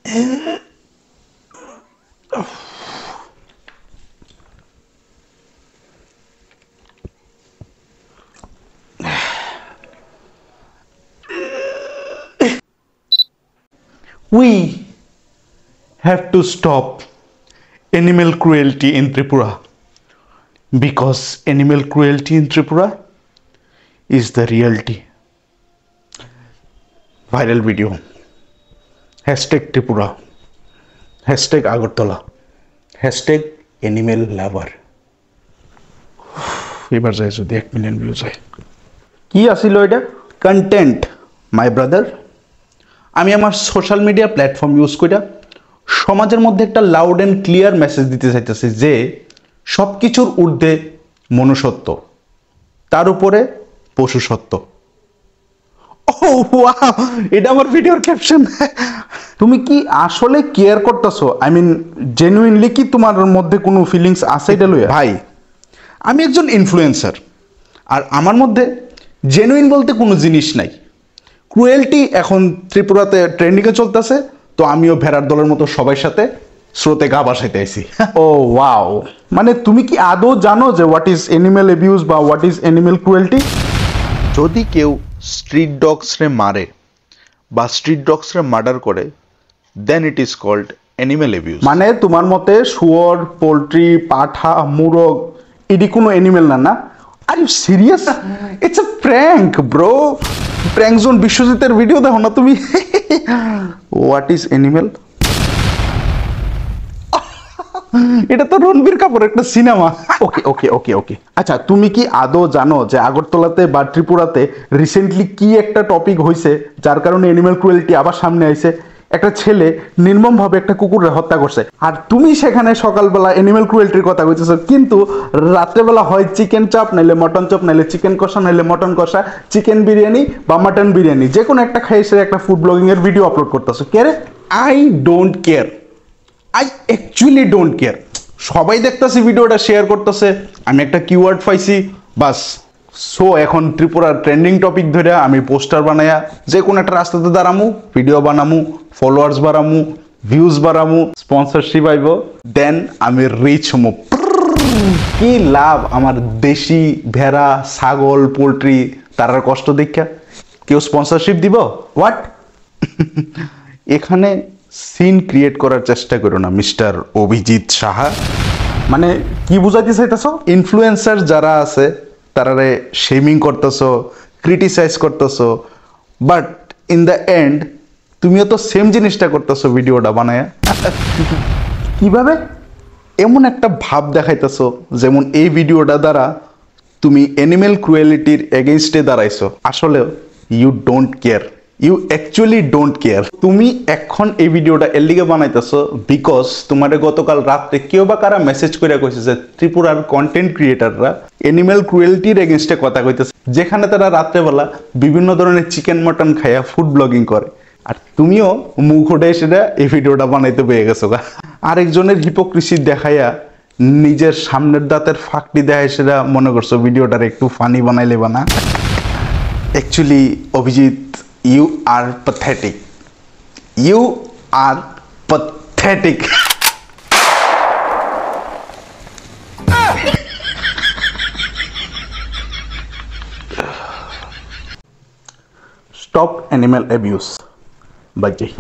We have to stop animal cruelty in Tripura because animal cruelty in Tripura is the reality. Viral video. Hashtag Tripura. Hashtag Agartala. Hashtag animal lover. এবার যাই যদি 1 million views হয়। কি আসিল এটা? Content my brother. আমি আমার social media platform use কইরা সমাজের মধ্যে একটা লাউড এন্ড ক্লিয়ার মেসেজ দিতে চাইতেছি যে সব কিছুর ঊর্ধ্বে মনুষ্যত্ব, তার উপরে পশুসত্ব। ও ওয়াও, এটা আমার ভিডিওর ক্যাপশন। তুমি কি আসলে কেয়ার করতেছো? আই মিন জেনুইনলি কি তোমার মধ্যে কোনো ফিলিংস আছে এটা লইয়া? ভাই, আমি একজন ইনফ্লুয়েন্সার, আর আমার মধ্যে জেনুইন বলতে কোনো জিনিস নাই। ক্রুয়েলটি এখন ত্রিপুরাতে ট্রেন্ডিংয়ে চলতেছে, তো আমিও ভেড়ার দলের মতো সবার সাথে স্রোতে গা ভাসাইতে আইছি। ও ওয়াও, মানে তুমি কি আদৌ জানো যে হোয়াট ইজ অ্যানিমেল অ্যাবিউজ বা হোয়াট ইজ অ্যানিমেল ক্রুয়েলটি? যদি কেউ স্ট্রিট ডগসরে মারে বা স্ট্রিট ডগসরে মার্ডার করে, then it is called animal abuse. মানে তোমার মতে শুয়োর, পোল্ট্রি, পাঠা, মুরগ এটি কোনো অ্যানিমেল না? না, are you serious? It's a prank bro. Prank zone বিশ্বজিতের ভিডিও দেখো না তুমি? What is animal? এটা তো রণবীর কাপুর একটা সিনেমা। ওকে ওকে ওকে ওকে, আচ্ছা তুমি কি আদৌ জানো যে আগরতলাতে বা ত্রিপুরাতে রিসেন্টলি কি একটা টপিক হয়েছে যার কারণে অ্যানিমেল ক্রুয়েলটি আবার সামনে আইছে? একটা ছেলে নির্মমভাবে একটা কুকুরের হত্যা করছে, আর তুমি সেখানে সকালবেলা অ্যানিমেল ক্রুয়েলটির কথা কইতেছো, কিন্তু রাত্রেবেলা হয় চিকেন চাপ, নাইলে মটন চাপ, নাইলে চিকেন কষা, নাইলে মটন কষা, চিকেন বিরিয়ানি বা মটন বিরিয়ানি, যে কোনো একটা খাই সে একটা ফুড ব্লগিং এর ভিডিও আপলোড করতেছো। কে রে? I don't care, I actually don't care. সবাই দেখতেছি ভিডিওটা শেয়ার করতেছে, আমি একটা কিওয়ার্ড পাইছি, বাস। সো এখন ত্রিপুরার ট্রেন্ডিং টপিক ধরে আমি পোস্টার বানায়া যে কোনো একটা রাস্তাতে দাঁড়ামু, ভিডিও বানামু, ফলোয়ার্স বাড়ামু, ভিউজ বাড়ামু, স্পন্সরশিপ আইব, দেন আমি রিচ হমু। কি লাভ আমার দেশি ভেড়া, ছাগল, পোল্ট্রি তারার কষ্ট দেখা? কেউ স্পন্সরশিপ দিব? হোয়াট? এখানে সিন ক্রিয়েট করার চেষ্টা করো না মিস্টার অভিজিৎ সাহা। মানে কি বুঝাইতে চাইতেছো? ইনফ্লুয়েন্সার যারা আছে তারারে শেমিং করতেছো, ক্রিটিসাইজ করতেছো, বাট ইন দ্য এন্ড তুমিও তো সেম জিনিসটা করতেছো ভিডিওটা বানায়া। কিভাবে? এমন একটা ভাব দেখাইতেছো যেমন এই ভিডিওটা দ্বারা তুমি অ্যানিমেল ক্রুয়েলিটির এগেইনস্টে দাঁড়াইছো। আসলে you don't care, you actually don't care. তুমি এখন এই ভিডিওটা এর লিগে বানাইতেছো বিকজ তোমার গতকাল রাত্রে কেউ বা কারা মেসেজ করে কইছে যে ত্রিপুরার কন্টেন্ট ক্রিয়েটাররা অ্যানিমেল ক্রুয়েলিটির এগেইনস্টে কথা কইতেছে, যেখানে তারা রাত্রেবেলা বিভিন্ন ধরনের চিকেন মটন খাইয়া ফুড ব্লগিং করে, আর তুমিও মুখ উঠে সেটা এই ভিডিওটা বানাইতে পেয়ে গেছো গা। আরেকজনের হিপোক্রিসি দেখাইয়া নিজের সামনের দাঁতের ফাঁকটি দেখায় সেটা মনে করছো ভিডিওটার একটু ফানি বানাইলে বানা। Actually Abhijit, you are pathetic. You are pathetic. Stop animal abuse. Bye.